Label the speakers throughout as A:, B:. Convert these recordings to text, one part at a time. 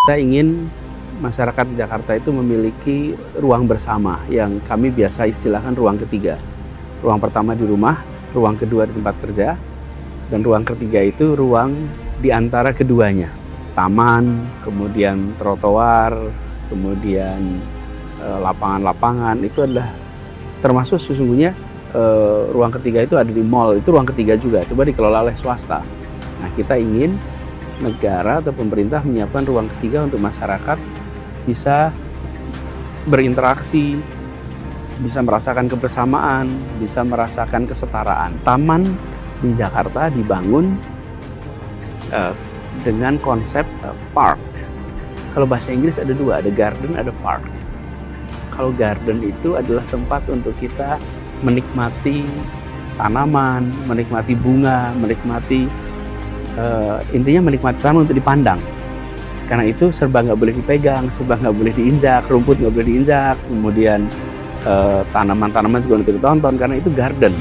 A: Kita ingin masyarakat di Jakarta itu memiliki ruang bersama yang kami biasa istilahkan ruang ketiga. Ruang pertama di rumah, ruang kedua di tempat kerja, dan ruang ketiga itu ruang di antara keduanya. Taman, kemudian trotoar, kemudian lapangan-lapangan, itu adalah termasuk sesungguhnya ruang ketiga itu ada di mall, itu ruang ketiga juga, coba dikelola oleh swasta. Nah, kita ingin negara atau pemerintah menyiapkan ruang ketiga untuk masyarakat bisa berinteraksi, bisa merasakan kebersamaan, bisa merasakan kesetaraan. Taman di Jakarta dibangun dengan konsep park. Kalau bahasa Inggris ada dua, ada garden, ada park. Kalau garden itu adalah tempat untuk kita menikmati tanaman, menikmati bunga, menikmati intinya menikmati tanaman untuk dipandang. Karena itu serba nggak boleh dipegang, serba nggak boleh diinjak, rumput nggak boleh diinjak, kemudian tanaman-tanaman juga untuk ditonton, karena itu garden.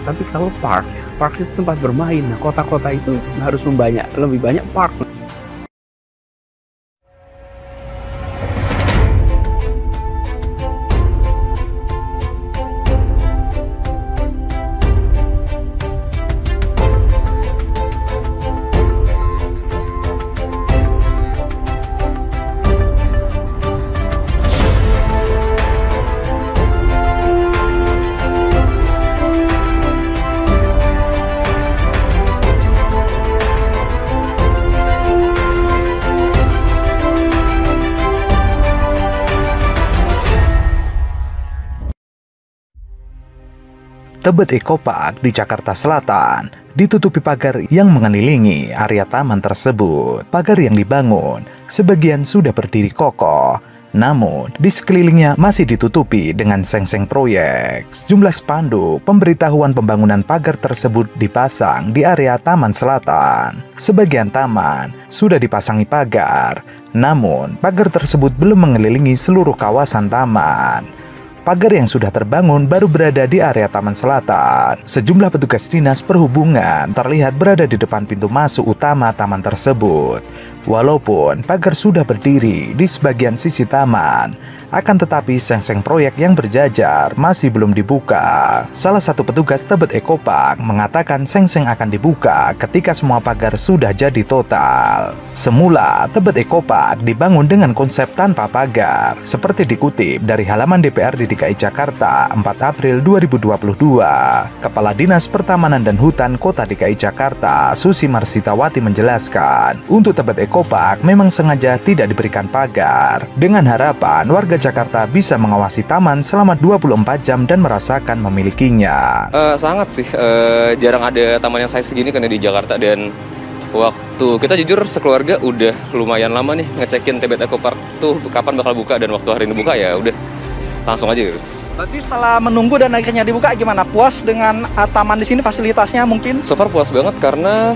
A: Tapi kalau park itu tempat bermain. Nah, kota-kota itu harus lebih banyak park.
B: Tebet Eco Park di Jakarta Selatan ditutupi pagar yang mengelilingi area taman tersebut. Pagar yang dibangun sebagian sudah berdiri kokoh, namun di sekelilingnya masih ditutupi dengan seng-seng proyek. Sejumlah spanduk pemberitahuan pembangunan pagar tersebut dipasang di area Taman Selatan. Sebagian taman sudah dipasangi pagar, namun pagar tersebut belum mengelilingi seluruh kawasan taman. Pagar yang sudah terbangun baru berada di area Taman Selatan. Sejumlah petugas dinas perhubungan terlihat berada di depan pintu masuk utama taman tersebut. Walaupun pagar sudah berdiri di sebagian sisi taman, akan tetapi seng-seng proyek yang berjajar masih belum dibuka. Salah satu petugas Tebet Eco Park mengatakan seng-seng akan dibuka ketika semua pagar sudah jadi total. Semula, Tebet Eco Park dibangun dengan konsep tanpa pagar, seperti dikutip dari halaman DPRD DKI Jakarta 4 April 2022. Kepala Dinas Pertamanan dan Hutan Kota DKI Jakarta, Susi Marsitawati menjelaskan, untuk Tebet Eco Park memang sengaja tidak diberikan pagar, dengan harapan warga Jakarta bisa mengawasi taman selama 24 jam dan merasakan memilikinya.
C: Sangat sih, jarang ada taman yang size segini karena di Jakarta, dan waktu kita jujur sekeluarga udah lumayan lama nih ngecekin Tebet Eco Park tuh kapan bakal buka, dan waktu hari ini buka ya udah langsung aja gitu.
D: Berarti setelah menunggu dan akhirnya dibuka, gimana? Puas dengan taman di sini, fasilitasnya mungkin?
C: So far puas banget karena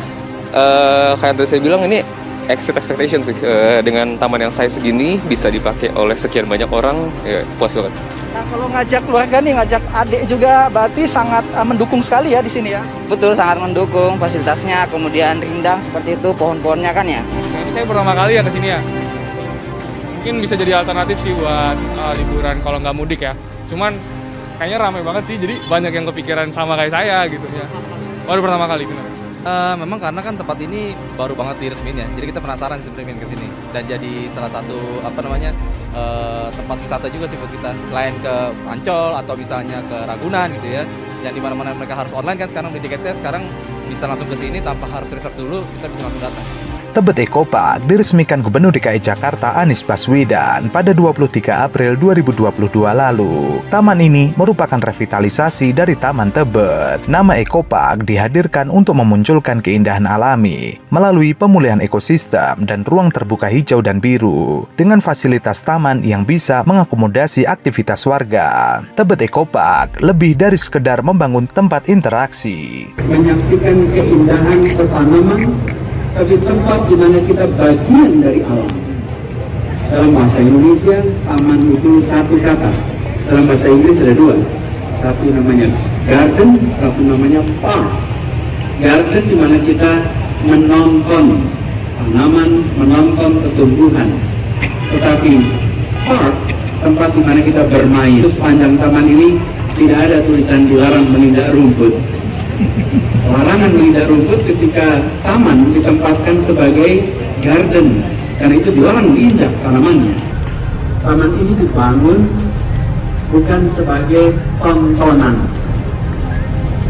C: kayak tadi saya bilang, ini exceed expectation sih. Dengan taman yang size segini bisa dipakai oleh sekian banyak orang, ya puas banget.
D: Nah, kalau ngajak keluarga nih, ngajak adik juga, berarti sangat mendukung sekali ya di sini ya?
E: Betul, sangat mendukung fasilitasnya, kemudian rindang seperti itu, pohon-pohonnya kan ya.
F: Ini saya pertama kali ya ke sini ya. Mungkin bisa jadi alternatif sih buat liburan kalau nggak mudik ya. Cuman kayaknya ramai banget sih, jadi banyak yang kepikiran sama kayak saya gitu ya. Baru pertama kali benar.
G: Memang karena kan tempat ini baru banget diresmiin ya, jadi kita penasaran sih sebenarnya ke sini dan jadi salah satu tempat wisata juga sih buat kita, selain ke Ancol atau misalnya ke Ragunan gitu ya, yang dimana-mana mereka harus online kan sekarang di tiketnya, sekarang bisa langsung ke sini tanpa harus riset dulu, kita bisa langsung datang.
B: Tebet Eco Park diresmikan Gubernur DKI Jakarta Anies Baswedan pada 23 April 2022 lalu. Taman ini merupakan revitalisasi dari Taman Tebet. Nama Eco Park dihadirkan untuk memunculkan keindahan alami melalui pemulihan ekosistem dan ruang terbuka hijau dan biru dengan fasilitas taman yang bisa mengakomodasi aktivitas warga. Tebet Eco Park lebih dari sekedar membangun tempat interaksi.
A: Menyaksikan keindahan petanaman, tapi tempat di mana kita bagian dari alam. Dalam bahasa Indonesia, taman itu satu kata. Dalam bahasa Inggris ada dua. Satu namanya garden, satu namanya park. Garden di mana kita menonton tanaman menonton pertumbuhan. Tetapi park, tempat di mana kita bermain, sepanjang taman ini tidak ada tulisan dilarang menginjak rumput. Larangan menginjak rumput ketika taman ditempatkan sebagai garden, karena itu dilarang diinjak tanamannya. Taman ini dibangun bukan sebagai tontonan,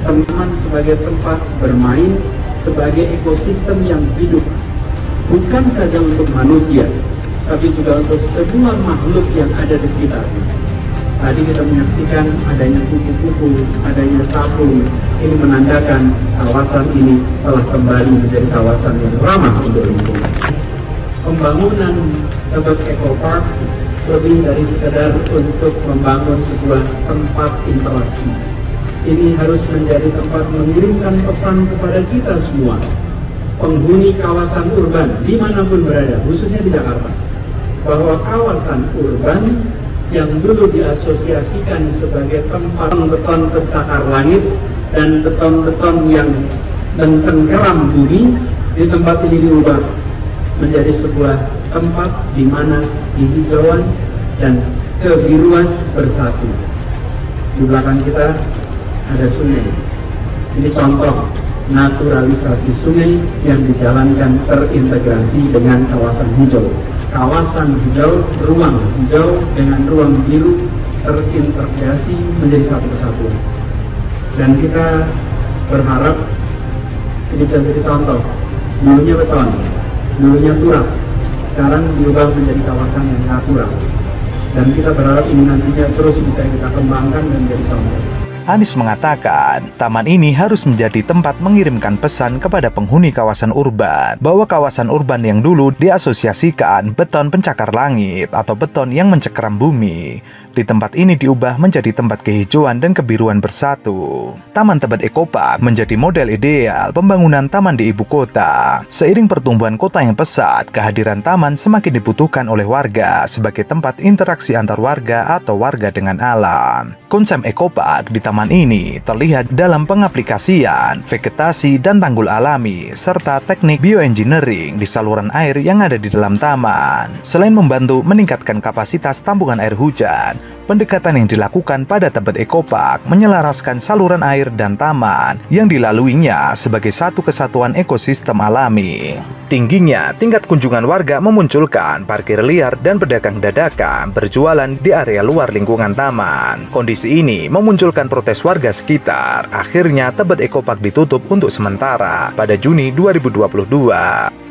A: taman sebagai tempat bermain, sebagai ekosistem yang hidup, bukan saja untuk manusia, tapi juga untuk semua makhluk yang ada di sekitarnya. Tadi kita menyaksikan adanya kupu-kupu, adanya sapu. Ini menandakan kawasan ini telah kembali menjadi kawasan yang ramah untuk lingkungan. Pembangunan Tebet Eco Park lebih dari sekedar untuk membangun sebuah tempat interaksi. Ini harus menjadi tempat mengirimkan pesan kepada kita semua, penghuni kawasan urban dimanapun berada, khususnya di Jakarta, bahwa kawasan urban yang dulu diasosiasikan sebagai tempat beton pencakar langit dan beton-beton yang mencengkeram bumi, di tempat ini diubah menjadi sebuah tempat di mana hijauan dan kebiruan bersatu. Di belakang kita ada sungai. Ini contoh naturalisasi sungai yang dijalankan terintegrasi dengan kawasan hijau. Kawasan hijau, ruang hijau dengan ruang biru terintegrasi menjadi satu kesatuan. Dan kita berharap ini jadi contoh. Dulunya beton, dulunya turap, sekarang diubah menjadi kawasan yang natural. Dan kita berharap ini nantinya terus bisa kita kembangkan dan menjadi contoh.
B: Anies mengatakan, taman ini harus menjadi tempat mengirimkan pesan kepada penghuni kawasan urban bahwa kawasan urban yang dulu diasosiasikan beton pencakar langit atau beton yang mencekram bumi, di tempat ini diubah menjadi tempat kehijauan dan kebiruan bersatu. Taman Tebet Eco Park menjadi model ideal pembangunan taman di ibu kota. Seiring pertumbuhan kota yang pesat, kehadiran taman semakin dibutuhkan oleh warga sebagai tempat interaksi antar warga atau warga dengan alam. Konsep Eco Park di taman ini terlihat dalam pengaplikasian vegetasi dan tanggul alami serta teknik bioengineering di saluran air yang ada di dalam taman. Selain membantu meningkatkan kapasitas tampungan air hujan, pendekatan yang dilakukan pada Tebet Eco Park menyelaraskan saluran air dan taman yang dilaluinya sebagai satu kesatuan ekosistem alami. Tingginya tingkat kunjungan warga memunculkan parkir liar dan pedagang dadakan berjualan di area luar lingkungan taman. Kondisi ini memunculkan protes warga sekitar. Akhirnya Tebet Eco Park ditutup untuk sementara pada Juni 2022.